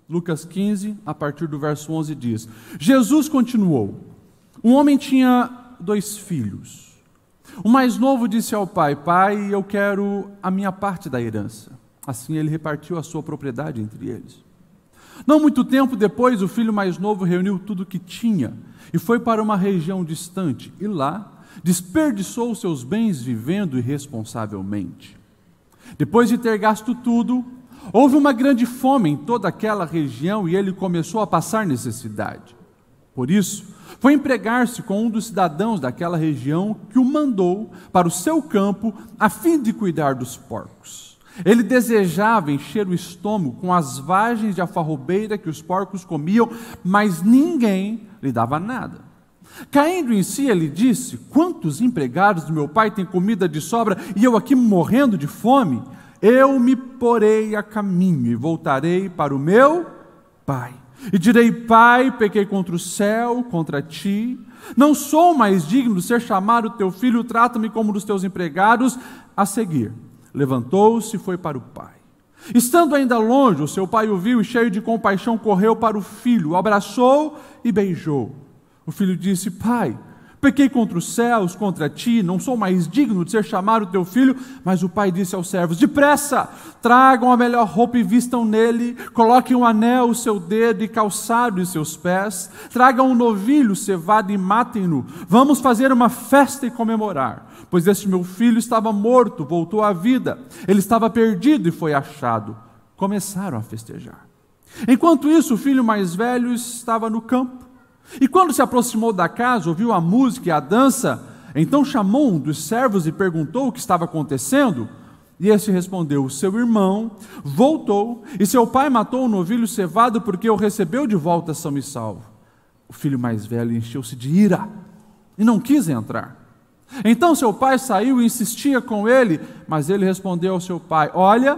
Lucas 15, a partir do verso 11 diz: Jesus continuou: um homem tinha 2 filhos. O mais novo disse ao pai: pai, eu quero a minha parte da herança. Assim ele repartiu a sua propriedade entre eles. Não muito tempo depois, o filho mais novo reuniu tudo o que tinha e foi para uma região distante, e lá desperdiçou seus bens vivendo irresponsavelmente. Depois de ter gasto tudo, houve uma grande fome em toda aquela região e ele começou a passar necessidade. Por isso, foi empregar-se com um dos cidadãos daquela região, que o mandou para o seu campo a fim de cuidar dos porcos. Ele desejava encher o estômago com as vagens de alfarrobeira que os porcos comiam, mas ninguém lhe dava nada. Caindo em si, ele disse: quantos empregados do meu pai têm comida de sobra e eu aqui morrendo de fome? Eu me porei a caminho e voltarei para o meu pai. E direi: pai, pequei contra o céu, contra ti. Não sou mais digno de ser chamado teu filho, trata-me como um dos teus empregados. A seguir, levantou-se e foi para o pai. Estando ainda longe, o seu pai o viu e, cheio de compaixão, correu para o filho, o abraçou e beijou. O filho disse: pai, pequei contra os céus, contra ti, não sou mais digno de ser chamado teu filho. Mas o pai disse aos servos: depressa, tragam a melhor roupa e vistam nele, coloquem um anel no seu dedo e calçado em seus pés, tragam um novilho cevado e matem-no. Vamos fazer uma festa e comemorar, pois este meu filho estava morto, voltou à vida, ele estava perdido e foi achado. Começaram a festejar. Enquanto isso, o filho mais velho estava no campo. E quando se aproximou da casa, ouviu a música e a dança. Então chamou um dos servos e perguntou o que estava acontecendo. E este respondeu: seu irmão voltou e seu pai matou o novilho cevado porque o recebeu de volta são e salvo. O filho mais velho encheu-se de ira e não quis entrar. Então seu pai saiu e insistia com ele, mas ele respondeu ao seu pai: olha,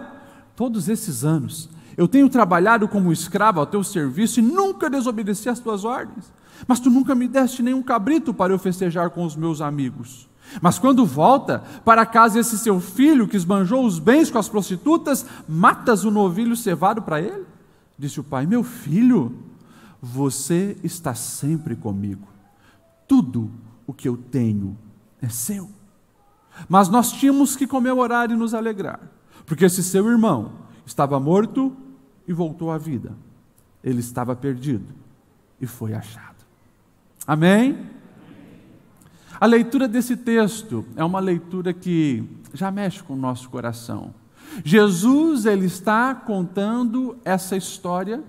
todos esses anos eu tenho trabalhado como escravo ao teu serviço e nunca desobedeci às tuas ordens. Mas tu nunca me deste nenhum cabrito para eu festejar com os meus amigos. Mas quando volta para casa esse seu filho, que esbanjou os bens com as prostitutas, matas o novilho cevado para ele? Disse o pai: meu filho, você está sempre comigo. Tudo o que eu tenho é seu. Mas nós tínhamos que comemorar e nos alegrar, porque esse seu irmão estava morto e voltou à vida. Ele estava perdido e foi achado. Amém? A leitura desse texto é uma leitura que já mexe com o nosso coração. Jesus, ele está contando essa história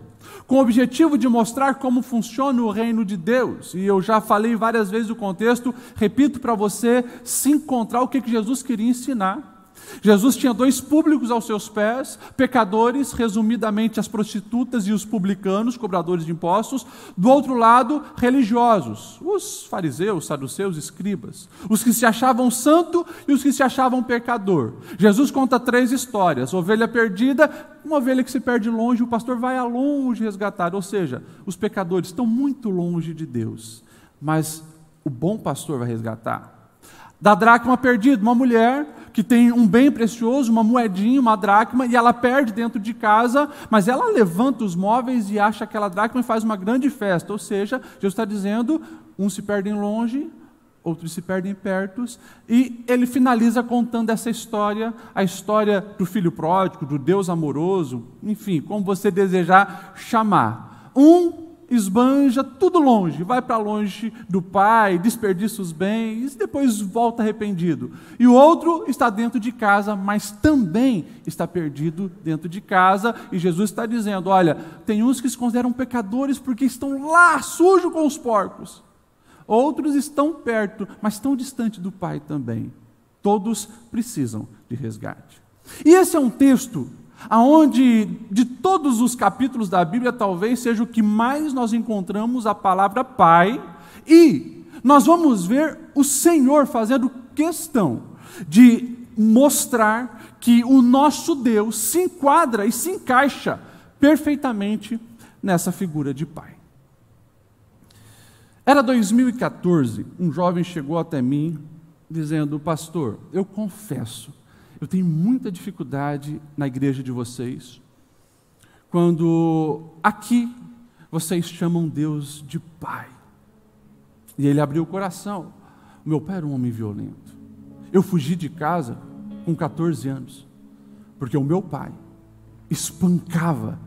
com o objetivo de mostrar como funciona o reino de Deus. E eu já falei várias vezes o contexto, repito para você se encontrar o que Jesus queria ensinar. Jesus tinha 2 públicos aos seus pés: pecadores, resumidamente as prostitutas e os publicanos, cobradores de impostos. Do outro lado, religiosos, os fariseus, saduceus, escribas, os que se achavam santo e os que se achavam pecador. Jesus conta 3 histórias: ovelha perdida, uma ovelha que se perde longe, o pastor vai a longe resgatar. Ou seja, os pecadores estão muito longe de Deus, mas o bom pastor vai resgatar. Da dracma perdida, uma mulher que tem um bem precioso, uma moedinha, uma dracma, e ela perde dentro de casa, mas ela levanta os móveis e acha aquela dracma e faz uma grande festa. Ou seja, Jesus está dizendo, uns se perdem longe, outros se perdem perto, e ele finaliza contando essa história, a história do filho pródigo, do Deus amoroso, enfim, como você desejar chamar. Um esbanja tudo longe, vai para longe do pai, desperdiça os bens, e depois volta arrependido. E o outro está dentro de casa, mas também está perdido dentro de casa, e Jesus está dizendo: olha, tem uns que se consideram pecadores porque estão lá, sujos com os porcos. Outros estão perto, mas estão distante do pai também. Todos precisam de resgate. E esse é um texto aonde, de todos os capítulos da Bíblia, talvez seja o que mais nós encontramos a palavra Pai, e nós vamos ver o Senhor fazendo questão de mostrar que o nosso Deus se enquadra e se encaixa perfeitamente nessa figura de Pai. Era 2014, um jovem chegou até mim dizendo: pastor, eu confesso, eu tenho muita dificuldade na igreja de vocês quando aqui vocês chamam Deus de Pai. E ele abriu o coração. Meu pai era um homem violento. Eu fugi de casa com 14 anos, porque o meu pai espancava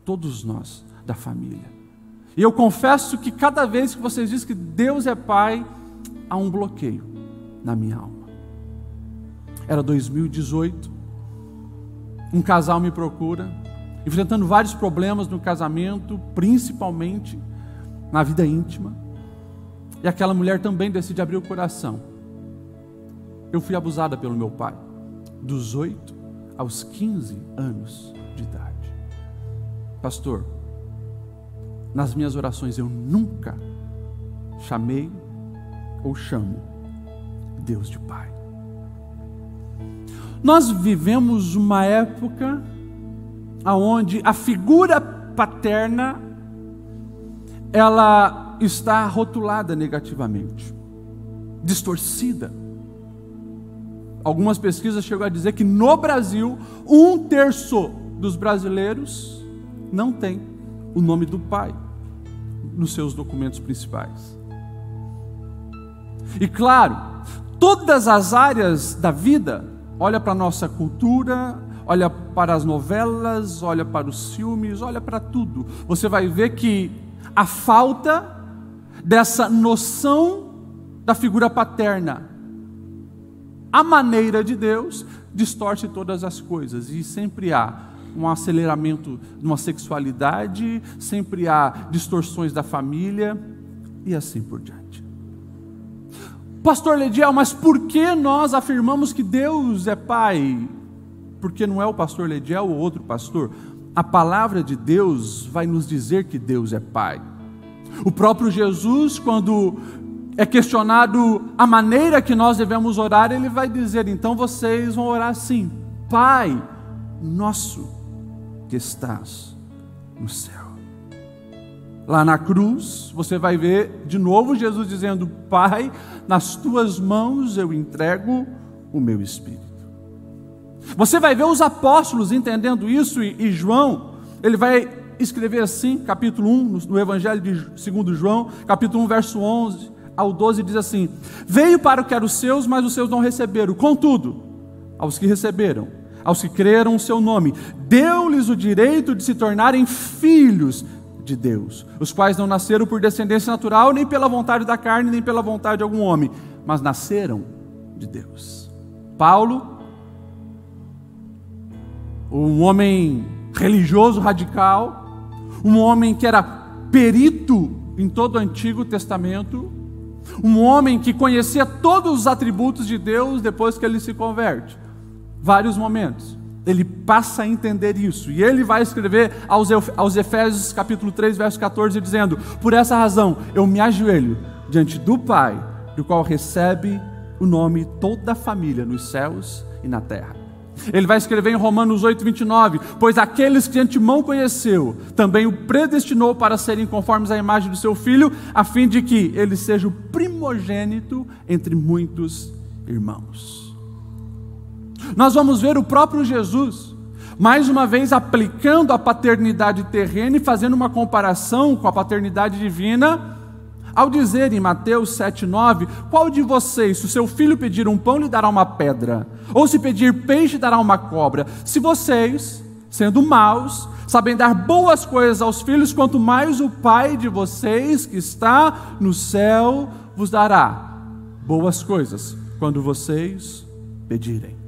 todos nós da família. E eu confesso que cada vez que vocês dizem que Deus é Pai, há um bloqueio na minha alma. Era 2018, um casal me procura, enfrentando vários problemas no casamento, principalmente na vida íntima, e aquela mulher também decide abrir o coração. Eu fui abusada pelo meu pai, dos 8 aos 15 anos de idade. Pastor, nas minhas orações eu nunca chamei ou chamo Deus de Pai. Nós vivemos uma época onde a figura paterna ela está rotulada negativamente, distorcida. Algumas pesquisas chegam a dizer que no Brasil 1/3 dos brasileiros não tem o nome do pai nos seus documentos principais. E claro, todas as áreas da vida, olha para a nossa cultura, olha para as novelas, olha para os filmes, olha para tudo, você vai ver que a falta dessa noção da figura paterna, a maneira de Deus, distorce todas as coisas, e sempre há um aceleramento de uma sexualidade, sempre há distorções da família, e assim por diante. Pastor Lediel, mas por que nós afirmamos que Deus é Pai? Porque não é o pastor Lediel ou outro pastor. A palavra de Deus vai nos dizer que Deus é Pai. O próprio Jesus, quando é questionado a maneira que nós devemos orar, ele vai dizer, então vocês vão orar assim: Pai nosso que estás no céu. Lá na cruz, você vai ver de novo Jesus dizendo: Pai, nas tuas mãos eu entrego o meu espírito. Você vai ver os apóstolos entendendo isso, e João, ele vai escrever assim, capítulo 1, no Evangelho de 2 João, capítulo 1, verso 11 ao 12, diz assim: veio para o que era os seus, mas os seus não receberam. Contudo, aos que receberam, aos que creram o seu nome, deu-lhes o direito de se tornarem filhos de Deus, os quais não nasceram por descendência natural, nem pela vontade da carne, nem pela vontade de algum homem, mas nasceram de Deus. Paulo, um homem religioso radical, um homem que era perito em todo o Antigo Testamento, um homem que conhecia todos os atributos de Deus depois que ele se converte. Vários momentos ele passa a entender isso, e ele vai escrever aos Efésios capítulo 3, verso 14, dizendo: por essa razão eu me ajoelho diante do Pai, do qual recebe o nome toda a família nos céus e na terra. Ele vai escrever em Romanos 8, 29, pois aqueles que de antemão conheceu, também o predestinou para serem conformes à imagem do seu Filho, a fim de que ele seja o primogênito entre muitos irmãos. Nós vamos ver o próprio Jesus, mais uma vez aplicando a paternidade terrena e fazendo uma comparação com a paternidade divina, ao dizer em Mateus 7,9, qual de vocês, se o seu filho pedir um pão, lhe dará uma pedra? Ou se pedir peixe, dará uma cobra? Se vocês, sendo maus, sabem dar boas coisas aos filhos, quanto mais o Pai de vocês, que está no céu, vos dará boas coisas, quando vocês pedirem.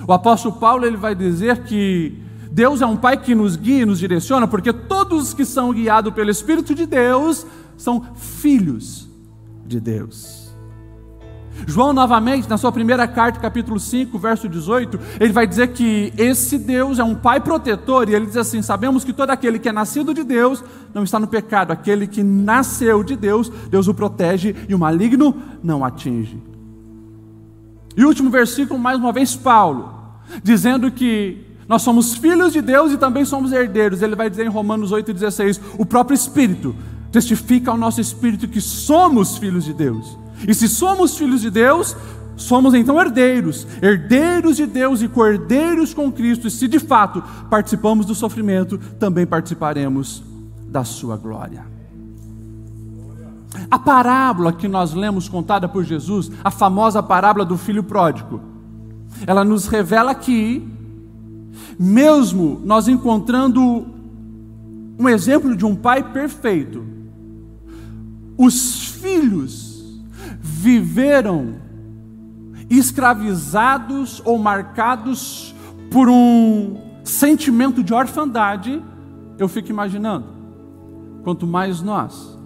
O apóstolo Paulo, ele vai dizer que Deus é um Pai que nos guia e nos direciona, porque todos os que são guiados pelo Espírito de Deus são filhos de Deus. João, novamente, na sua primeira carta, capítulo 5, verso 18, ele vai dizer que esse Deus é um Pai protetor, e ele diz assim: sabemos que todo aquele que é nascido de Deus não está no pecado, aquele que nasceu de Deus, Deus o protege e o maligno não atinge. E o último versículo, mais uma vez, Paulo, dizendo que nós somos filhos de Deus e também somos herdeiros. Ele vai dizer em Romanos 8,16, o próprio Espírito testifica ao nosso espírito que somos filhos de Deus. E se somos filhos de Deus, somos então herdeiros, herdeiros de Deus e cordeiros com Cristo, e se de fato participamos do sofrimento, também participaremos da sua glória. A parábola que nós lemos contada por Jesus, a famosa parábola do filho pródigo, ela nos revela que, mesmo nós encontrando um exemplo de um pai perfeito, os filhos viveram escravizados ou marcados por um sentimento de orfandade. Eu fico imaginando, quanto mais nós,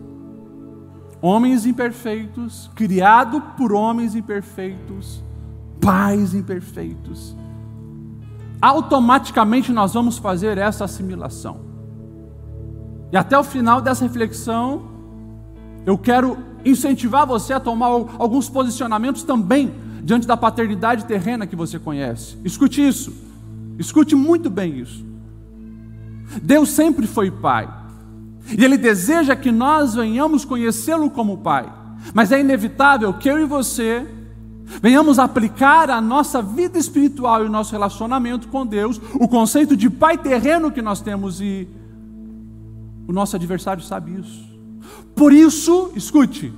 homens imperfeitos, criados por homens imperfeitos, pais imperfeitos, automaticamente nós vamos fazer essa assimilação. E até o final dessa reflexão, eu quero incentivar você a tomar alguns posicionamentos também diante da paternidade terrena que você conhece. Escute isso, escute muito bem isso. Deus sempre foi Pai, e Ele deseja que nós venhamos conhecê-lo como Pai, mas é inevitável que eu e você venhamos aplicar a nossa vida espiritual e o nosso relacionamento com Deus, o conceito de Pai terreno que nós temos, e o nosso adversário sabe isso. Por isso, escute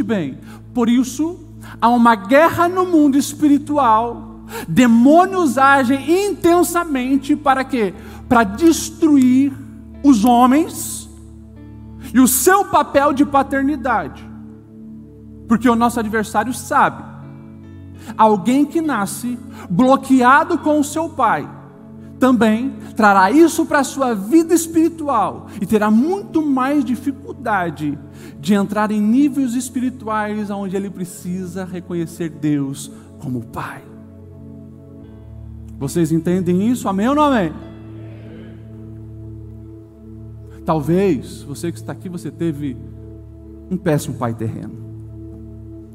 bem, por isso há uma guerra no mundo espiritual. Demônios agem intensamente para quê? Para destruir os homens e o seu papel de paternidade. Porque o nosso adversário sabe, alguém que nasce bloqueado com o seu pai, também trará isso para a sua vida espiritual e terá muito mais dificuldade de entrar em níveis espirituais onde ele precisa reconhecer Deus como Pai. Vocês entendem isso? Amém ou não amém? Talvez, você que está aqui, você teve um péssimo pai terreno,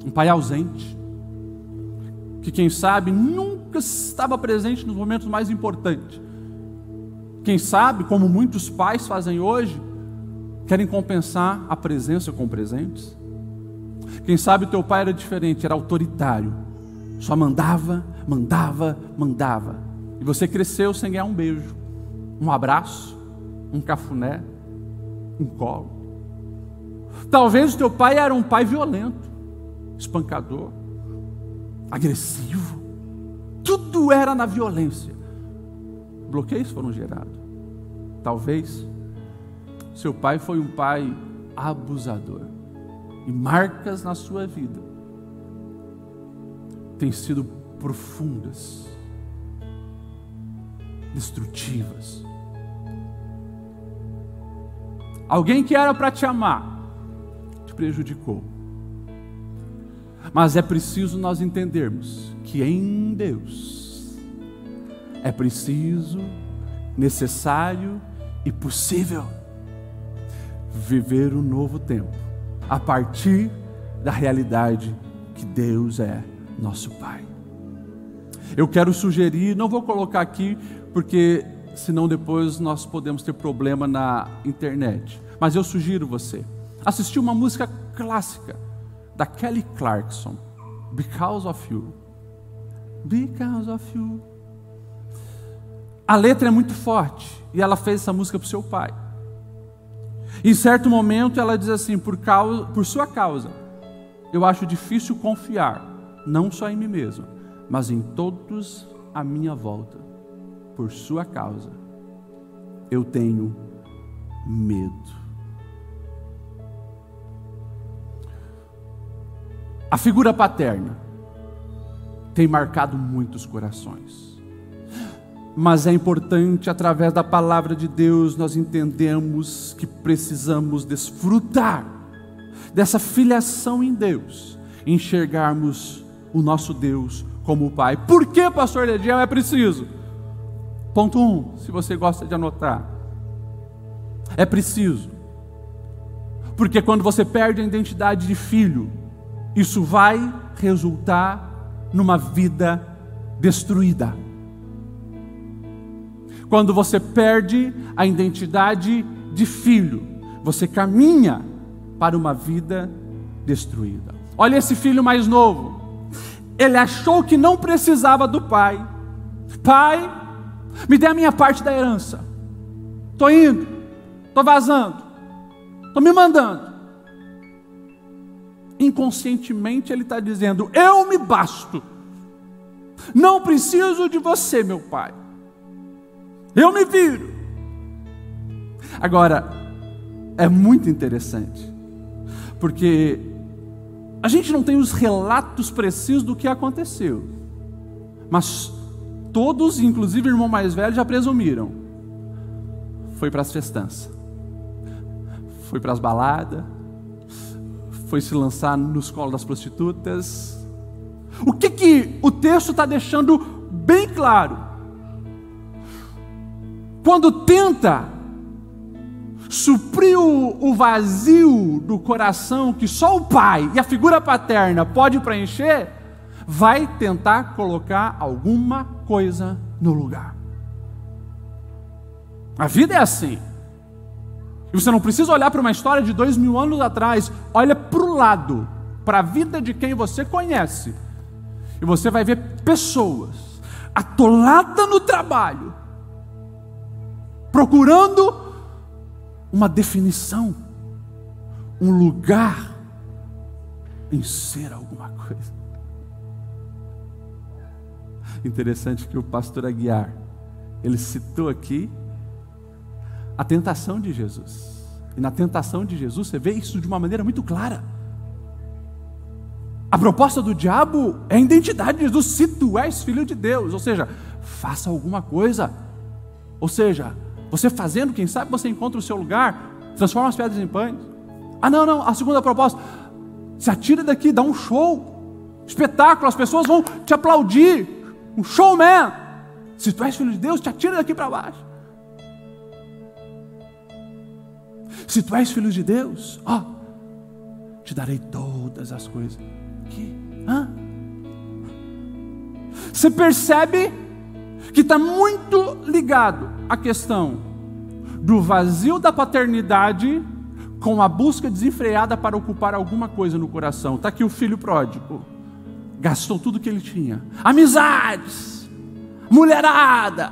um pai ausente, que quem sabe nunca estava presente nos momentos mais importantes. Quem sabe, como muitos pais fazem hoje, querem compensar a presença com presentes. Quem sabe o teu pai era diferente, era autoritário, só mandava, e você cresceu sem ganhar um beijo, um abraço, um cafuné, um colo. Talvez o teu pai era um pai violento, espancador, agressivo, tudo era na violência. Bloqueios foram gerados. Talvez seu pai foi um pai abusador, e marcas na sua vida têm sido profundas, destrutivas. Alguém que era para te amar te prejudicou. Mas é preciso nós entendermos que em Deus é preciso, necessário e possível viver um novo tempo a partir da realidade que Deus é nosso Pai. Eu quero sugerir, não vou colocar aqui porque senão depois nós podemos ter problema na internet, mas eu sugiro você assistir uma música clássica da Kelly Clarkson, Because of You. Because of You. A letra é muito forte e ela fez essa música para o seu pai. Em certo momento ela diz assim: por sua causa eu acho difícil confiar, não só em mim mesmo, mas em todos à minha volta. Por sua causa eu tenho medo. A figura paterna tem marcado muitos corações, mas é importante, através da palavra de Deus, nós entendemos que precisamos desfrutar dessa filiação em Deus, enxergarmos o nosso Deus como Pai. Por que, pastor Lediel, é preciso? Ponto 1, se você gosta de anotar, é preciso, porque quando você perde a identidade de filho, isso vai resultar numa vida destruída. Quando você perde a identidade de filho, você caminha para uma vida destruída. Olha esse filho mais novo. ele achou que não precisava do pai. Pai, me dê a minha parte da herança. Estou indo, estou vazando, estou me mandando. Inconscientemente ele está dizendo: eu me basto. Não preciso de você, meu pai. Eu me viro. Agora, é muito interessante, porque a gente não tem os relatos precisos do que aconteceu, mas todos, inclusive o irmão mais velho, já presumiram. Foi para as festanças, foi para as baladas, foi se lançar nos colos das prostitutas. O que o texto está deixando bem claro? Quando tenta suprir o vazio do coração que só o pai e a figura paterna pode preencher, vai tentar colocar alguma coisa no lugar. A vida é assim. E você não precisa olhar para uma história de 2000 anos atrás. Olha para o lado, para a vida de quem você conhece, e você vai ver pessoas atoladas no trabalho, procurando uma definição, um lugar em ser alguma coisa. Interessante que o pastor Aguiar, ele citou aqui a tentação de Jesus. E na tentação de Jesus você vê isso de uma maneira muito clara. A proposta do diabo é a identidade de Jesus. Se tu és filho de Deus, ou seja, faça alguma coisa. Ou seja, você fazendo, quem sabe você encontra o seu lugar, transforma as pedras em pães. Não, a segunda proposta: se atira daqui, dá um show, espetáculo, as pessoas vão te aplaudir, um showman. Se tu és filho de Deus, te atira daqui para baixo. Se tu és filho de Deus, te darei todas as coisas. Você percebe que está muito ligado à questão do vazio da paternidade com a busca desenfreada para ocupar alguma coisa no coração. Está aqui o filho pródigo, gastou tudo que ele tinha: amizades, mulherada,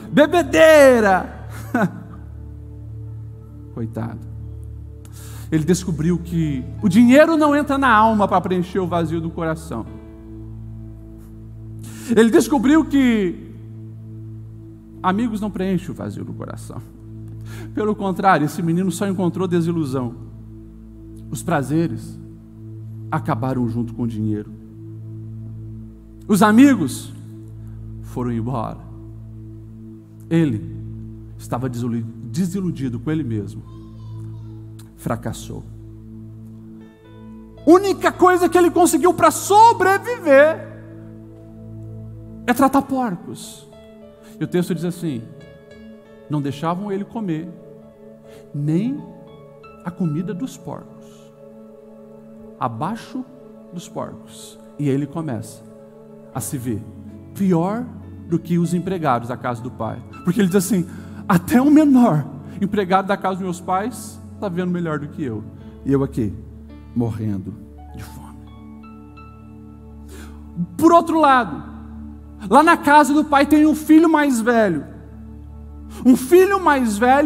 bebedeira. Coitado. Ele descobriu que o dinheiro não entra na alma para preencher o vazio do coração. Ele descobriu que amigos não preenchem o vazio do coração. Pelo contrário, esse menino só encontrou desilusão. Os prazeres acabaram junto com o dinheiro. Os amigos foram embora. Ele estava desiludido com ele mesmo. Fracassou. Única coisa que ele conseguiu para sobreviver é tratar porcos. E o texto diz assim: não deixavam ele comer nem a comida dos porcos, abaixo dos porcos. E aí ele começa a se ver pior do que os empregados da casa do pai, porque ele diz assim: até o menor empregado da casa dos meus pais está vendo melhor do que eu, e eu aqui morrendo de fome. Por outro lado, lá na casa do pai tem um filho mais velho,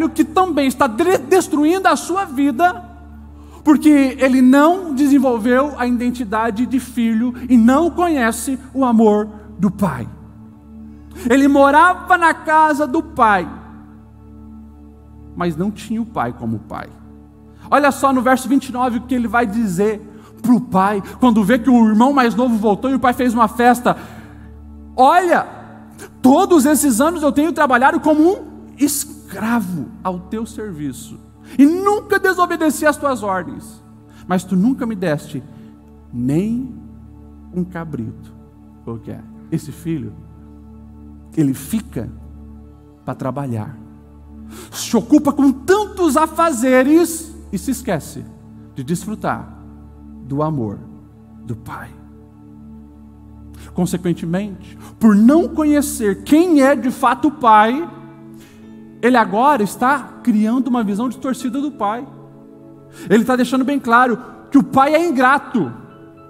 que também está destruindo a sua vida, porque ele não desenvolveu a identidade de filho e não conhece o amor do pai. Ele morava na casa do pai, mas não tinha o pai como pai. Olha só no verso 29 o que ele vai dizer para o pai, quando vê que o irmão mais novo voltou e o pai fez uma festa: olha, todos esses anos eu tenho trabalhado como um escravo ao teu serviço, e nunca desobedeci às tuas ordens, mas tu nunca me deste nem um cabrito. O que é? Esse filho, ele fica para trabalhar, se ocupa com tantos afazeres e se esquece de desfrutar do amor do pai. Consequentemente, por não conhecer quem é de fato o pai, ele agora está criando uma visão distorcida do pai. Ele está deixando bem claro que o pai é ingrato,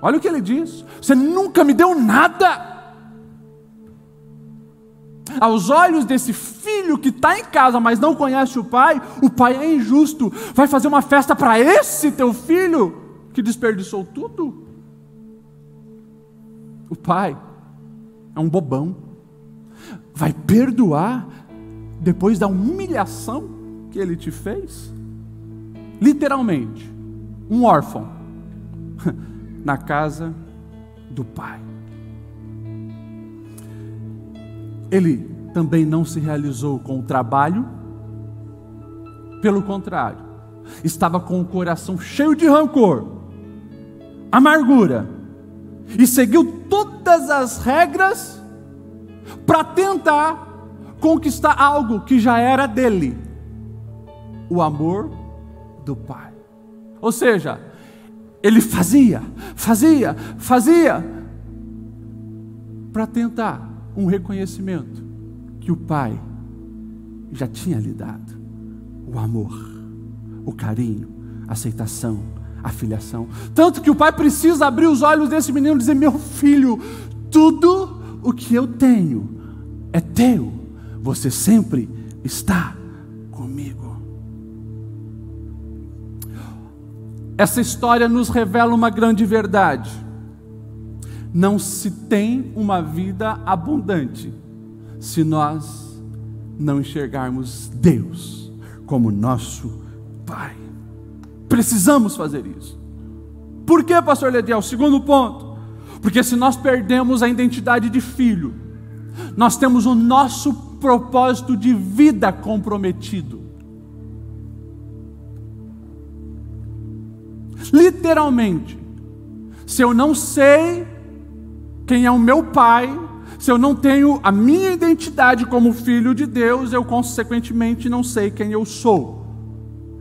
Olha o que ele diz: você nunca me deu nada. Aos olhos desse filho que está em casa, mas não conhece o pai é injusto. Vai fazer uma festa para esse teu filho que desperdiçou tudo? O pai é um bobão. Vai perdoar depois da humilhação que ele te fez? Literalmente, um órfão na casa do pai. Ele também não se realizou com o trabalho, pelo contrário, estava com o coração cheio de rancor, amargura, e seguiu todas as regras para tentar conquistar algo que já era dele: o amor do pai. Ou seja, ele fazia para tentar um reconhecimento que o pai já tinha lhe dado: o amor, o carinho, a aceitação, a filiação. Tanto que o pai precisa abrir os olhos desse menino e dizer: meu filho, tudo o que eu tenho é teu, você sempre está comigo. Essa história nos revela uma grande verdade: não se tem uma vida abundante se nós não enxergarmos Deus como nosso Pai. Precisamos fazer isso. Por quê, pastor Lediel? Segundo ponto: porque se nós perdemos a identidade de filho, nós temos o nosso propósito de vida comprometido. Literalmente, se eu não sei quem é o meu pai, se eu não tenho a minha identidade como filho de Deus, eu consequentemente não sei quem eu sou.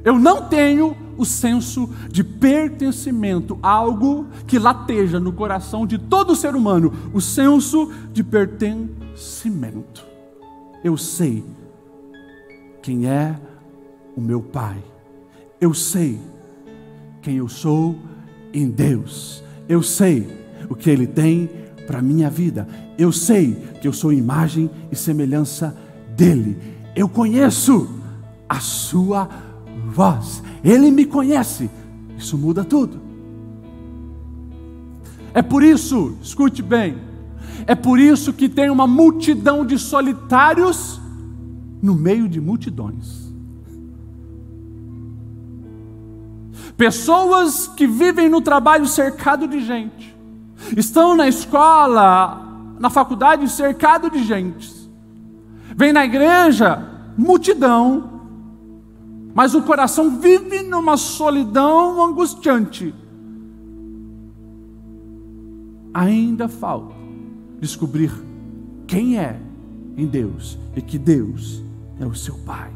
Eu não tenho o senso de pertencimento, algo que lateja no coração de todo ser humano, o senso de pertencimento. Eu sei quem é o meu pai, eu sei quem eu sou em Deus, eu sei o que Ele tem para a minha vida, eu sei que eu sou imagem e semelhança dEle, eu conheço a sua voz, Ele me conhece. Isso muda tudo. É por isso, escute bem, é por isso que tem uma multidão de solitários no meio de multidões. Pessoas que vivem no trabalho cercado de gente, estão na escola, na faculdade cercado de gente, vem na igreja, multidão, mas o coração vive numa solidão angustiante. Ainda falta descobrir quem é em Deus e que Deus é o seu Pai.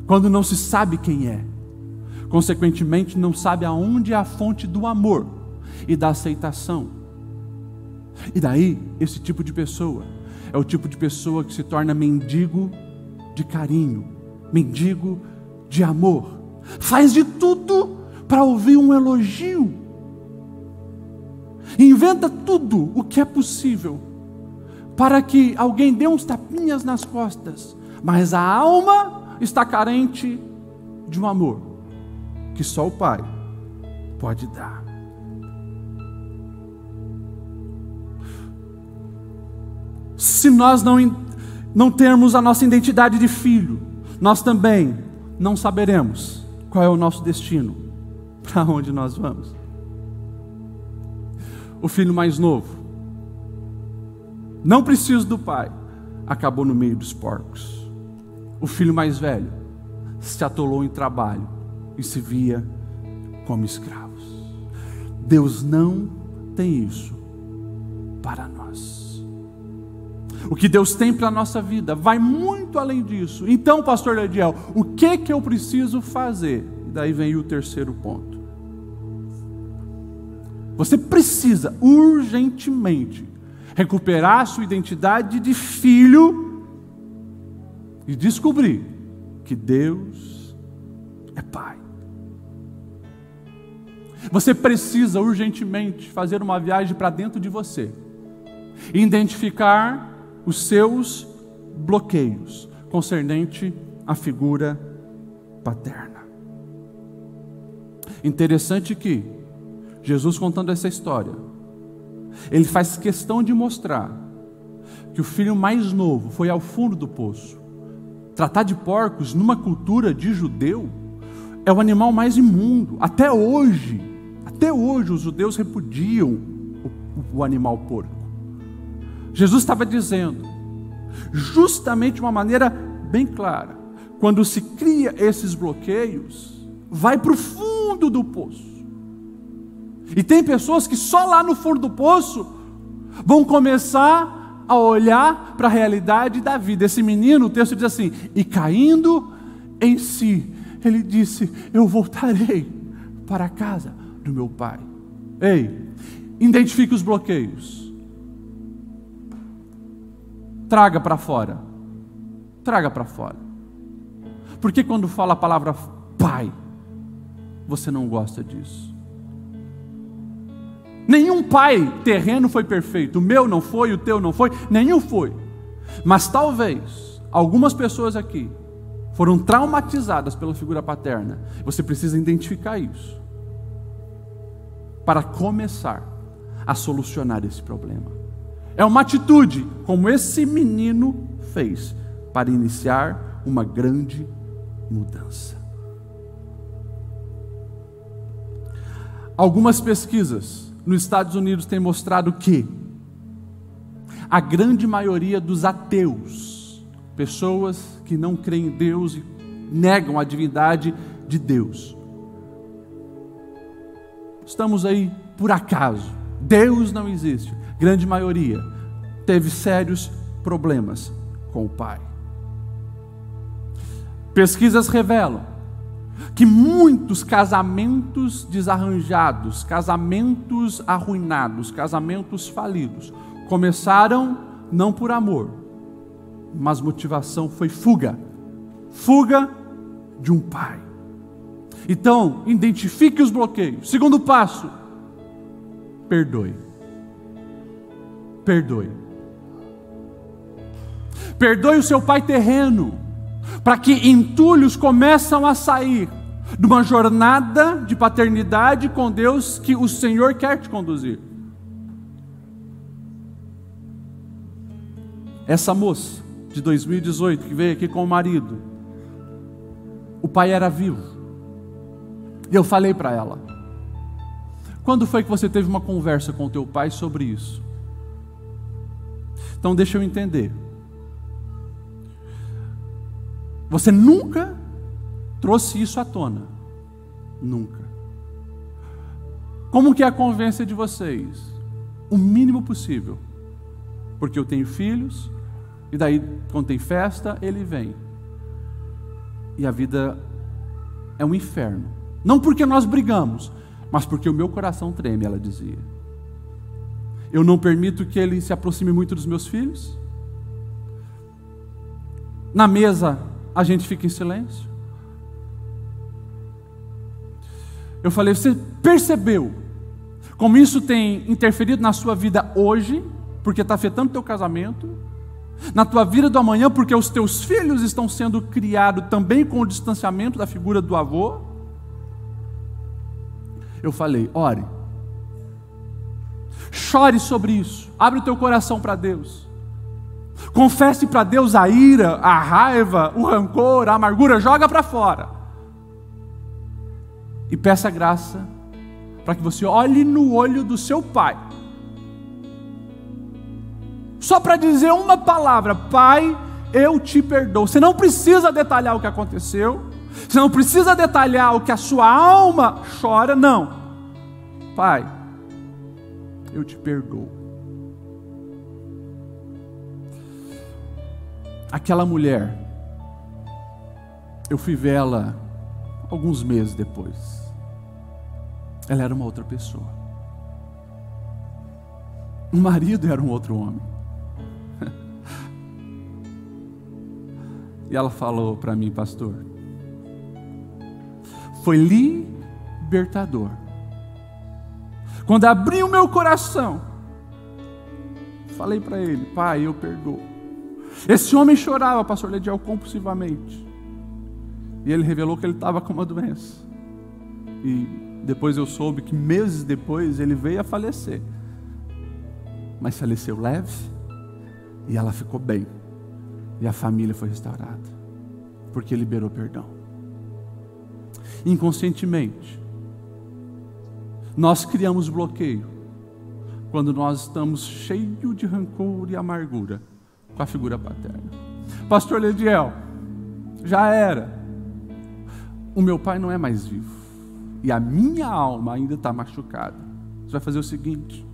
Quando não se sabe quem é, consequentemente não sabe aonde é a fonte do amor e da aceitação. E daí, esse tipo de pessoa é o tipo de pessoa que se torna mendigo de carinho, mendigo de amor, faz de tudo para ouvir um elogio, inventa tudo o que é possível para que alguém dê uns tapinhas nas costas, mas a alma está carente de um amor que só o Pai pode dar. Se nós não termos a nossa identidade de filho, nós também não saberemos qual é o nosso destino, para onde nós vamos. O filho mais novo, não preciso do pai, acabou no meio dos porcos. O filho mais velho se atolou em trabalho e se via como escravos. Deus não tem isso para nós. O que Deus tem para a nossa vida vai muito além disso. Então, pastor Lediel, o que eu preciso fazer? E daí vem o terceiro ponto. Você precisa urgentemente recuperar a sua identidade de filho e descobrir que Deus é Pai. Você precisa urgentemente fazer uma viagem para dentro de você e identificar os seus bloqueios concernente à figura paterna. Interessante que Jesus, contando essa história, ele faz questão de mostrar que o filho mais novo foi ao fundo do poço. Tratar de porcos numa cultura de judeu é o animal mais imundo. Até hoje os judeus repudiam o animal porco. Jesus estava dizendo, justamente de uma maneira bem clara, quando se cria esses bloqueios, vai para o fundo do poço. E tem pessoas que só lá no fundo do poço vão começar a olhar para a realidade da vida. Esse menino, o texto diz assim, e caindo em si, ele disse, eu voltarei para a casa do meu pai. Ei, identifique os bloqueios. Traga para fora. Traga para fora. Porque quando fala a palavra pai, você não gosta disso? Nenhum pai terreno foi perfeito. O meu não foi, o teu não foi, nenhum foi. Mas talvez algumas pessoas aqui foram traumatizadas pela figura paterna. Você precisa identificar isso para começar a solucionar esse problema. É uma atitude como esse menino fez para iniciar uma grande mudança. Algumas pesquisas nos Estados Unidos têm mostrado que a grande maioria dos ateus, pessoas que não creem em Deus e negam a divindade de Deus, estamos aí por acaso, Deus não existe, grande maioria teve sérios problemas com o pai. Pesquisas revelam que muitos casamentos desarranjados, casamentos arruinados, casamentos falidos, começaram não por amor, mas motivação foi fuga de um pai. Então, identifique os bloqueios. Segundo passo, perdoe. Perdoe. Perdoe o seu pai terreno, para que entulhos começam a sair de uma jornada de paternidade com Deus que o Senhor quer te conduzir. Essa moça de 2018 que veio aqui com o marido, o pai era vivo. E eu falei para ela, quando foi que você teve uma conversa com o teu pai sobre isso? Então deixa eu entender. Você nunca trouxe isso à tona. Nunca. Como que é a convivência de vocês? O mínimo possível. Porque eu tenho filhos, e daí quando tem festa, ele vem. E a vida é um inferno. Não porque nós brigamos, mas porque o meu coração treme, ela dizia. Eu não permito que ele se aproxime muito dos meus filhos. Na mesa, a gente fica em silêncio. Eu falei, você percebeu como isso tem interferido na sua vida hoje, porque está afetando o teu casamento, na tua vida do amanhã, porque os teus filhos estão sendo criados também com o distanciamento da figura do avô? Eu falei, ore, chore sobre isso, abre o teu coração para Deus, confesse para Deus a ira, a raiva, o rancor, a amargura, joga para fora e peça graça para que você olhe no olho do seu pai, só para dizer uma palavra: Pai, eu te perdoo. Você não precisa detalhar o que aconteceu, você não precisa detalhar o que a sua alma chora, não. Pai, eu te perdoo. Aquela mulher, eu fui ver ela alguns meses depois. Ela era uma outra pessoa. O marido era um outro homem. E ela falou para mim, pastor, foi libertador Quando abri o meu coração, falei para ele: Pai, eu perdoo. Esse homem chorava, pastor Lediel, compulsivamente. E ele revelou que ele estava com uma doença. E depois eu soube que meses depois ele veio a falecer. Mas faleceu leve, e ela ficou bem. E a família foi restaurada, porque liberou perdão. Inconscientemente, nós criamos bloqueio quando nós estamos cheios de rancor e amargura com a figura paterna. Pastor Lediel, já era. O meu pai não é mais vivo, e a minha alma ainda está machucada. Você vai fazer o seguinte: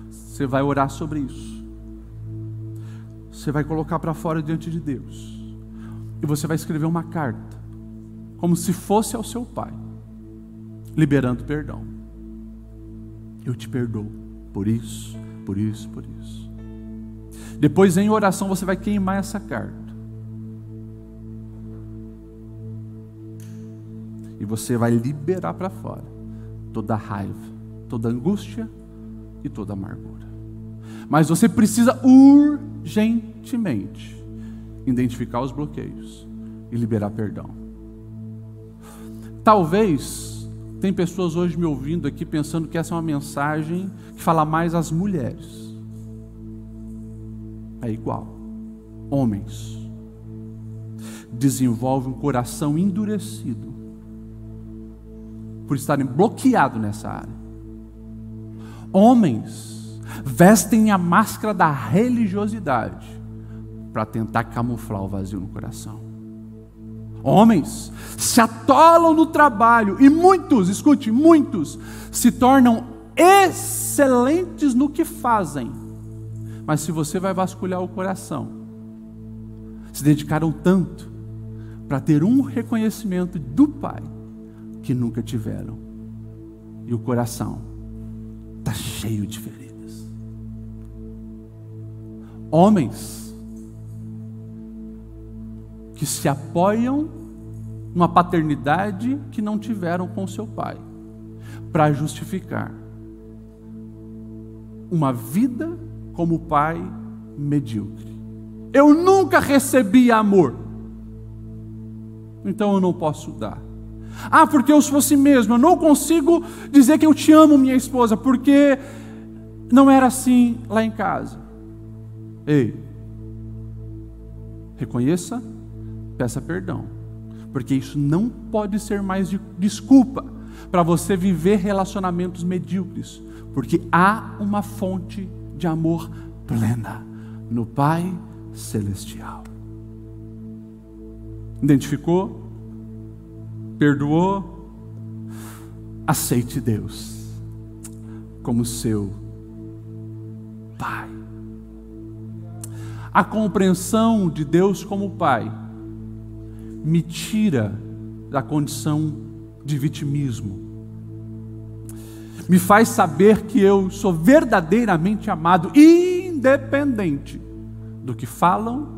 você vai orar sobre isso, você vai colocar para fora diante de Deus, e você vai escrever uma carta, como se fosse ao seu pai, liberando perdão. Eu te perdoo por isso, por isso, por isso. Depois, em oração, você vai queimar essa carta. E você vai liberar para fora toda a raiva, toda a angústia e toda a amargura. Mas você precisa urgentemente identificar os bloqueios e liberar perdão. Talvez tem pessoas hoje me ouvindo aqui pensando que essa é uma mensagem que fala mais às mulheres. É igual. Homens desenvolvem um coração endurecido por estarem bloqueados nessa área. Homens vestem a máscara da religiosidade para tentar camuflar o vazio no coração. Homens se atolam no trabalho e muitos, escute, muitos se tornam excelentes no que fazem. Mas se você vai vasculhar o coração, se dedicaram tanto para ter um reconhecimento do Pai que nunca tiveram, e o coração está cheio de feridas. Homens que se apoiam numa paternidade que não tiveram com seu pai, para justificar uma vida como pai medíocre. Eu nunca recebi amor, então eu não posso dar. Ah, porque eu sou assim mesmo, eu não consigo dizer que eu te amo, minha esposa, porque não era assim lá em casa. Ei, reconheça, peça perdão, porque isso não pode ser mais desculpa para você viver relacionamentos medíocres, porque há uma fonte de amor plena no Pai Celestial. Identificou? Perdoou? Aceite Deus como seu Pai. A compreensão de Deus como Pai me tira da condição de vitimismo, me faz saber que eu sou verdadeiramente amado, independente do que falam,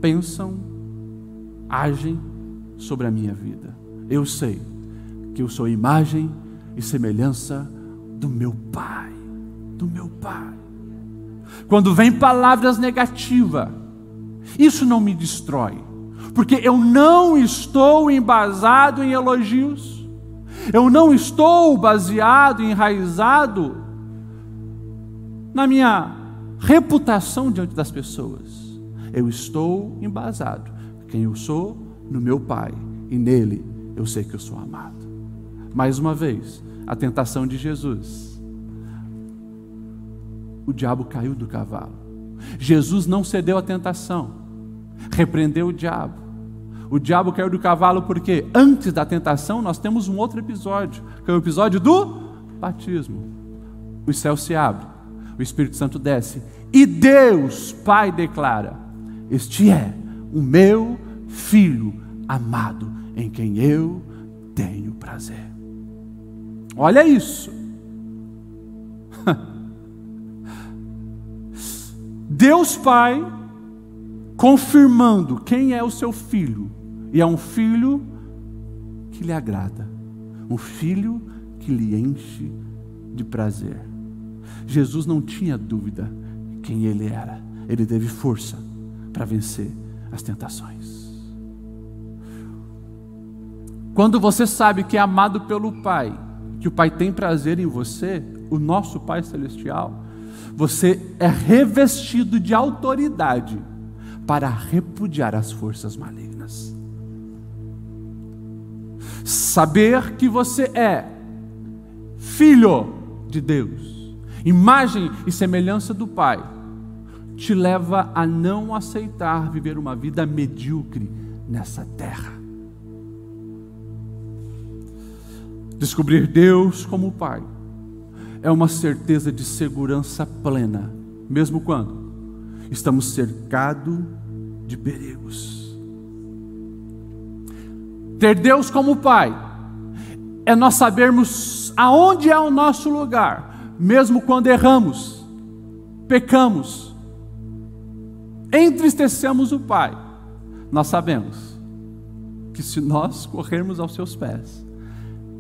pensam, agem sobre a minha vida. Eu sei que eu sou imagem e semelhança do meu Pai, do meu Pai. Quando vem palavras negativas, isso não me destrói, porque eu não estou embasado em elogios, eu não estou baseado, enraizado na minha reputação diante das pessoas. Eu estou embasado quem eu sou no meu Pai, e nele eu sei que eu sou amado. Mais uma vez, a tentação de Jesus. O diabo caiu do cavalo. Jesus não cedeu à tentação, repreendeu o diabo. O diabo caiu do cavalo porque antes da tentação nós temos um outro episódio, que é o episódio do batismo. Os céus se abrem, o Espírito Santo desce, e Deus Pai declara: este é o meu Filho amado, em quem eu tenho prazer. Olha isso. Deus Pai confirmando quem é o seu filho, e é um filho que lhe agrada, um filho que lhe enche de prazer. Jesus não tinha dúvida quem ele era. Ele teve força para vencer as tentações. Quando você sabe que é amado pelo Pai, que o Pai tem prazer em você, o nosso Pai Celestial, você é revestido de autoridade para repudiar as forças malignas. Saber que você é filho de Deus, imagem e semelhança do Pai, te leva a não aceitar viver uma vida medíocre nessa terra. Descobrir Deus como Pai é uma certeza de segurança plena, mesmo quando estamos cercados de perigos. Ter Deus como Pai é nós sabermos aonde é o nosso lugar, mesmo quando erramos, pecamos, entristecemos o Pai. Nós sabemos que se nós corrermos aos seus pés,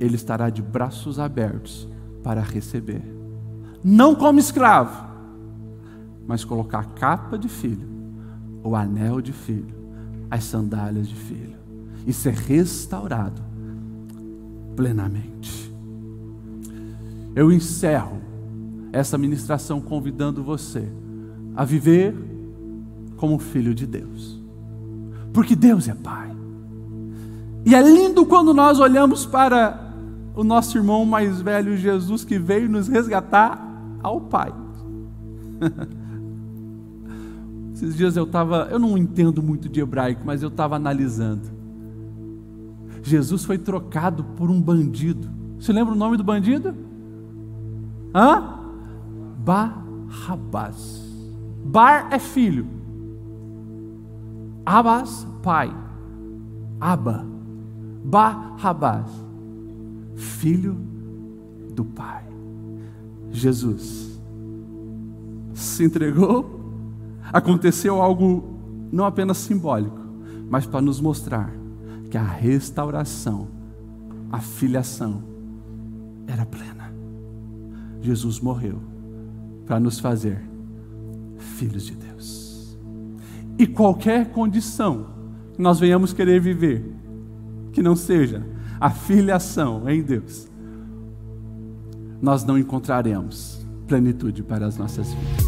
Ele estará de braços abertos para receber, não como escravo, mas colocar a capa de filho, o anel de filho, as sandálias de filho, e ser restaurado plenamente. Eu encerro essa ministração convidando você a viver como filho de Deus, porque Deus é Pai. E é lindo quando nós olhamos para o nosso irmão mais velho, Jesus, que veio nos resgatar ao Pai. Esses dias eu não entendo muito de hebraico, mas eu estava analisando. Jesus foi trocado por um bandido. Você lembra o nome do bandido? Barrabás. Bar é filho. Abás, pai. Abba. Barrabás, filho do Pai. Jesus se entregou. Aconteceu algo não apenas simbólico, mas para nos mostrar que a restauração, a filiação era plena. Jesus morreu para nos fazer filhos de Deus. E qualquer condição que nós venhamos querer viver, que não seja a filiação em Deus, nós não encontraremos plenitude para as nossas vidas.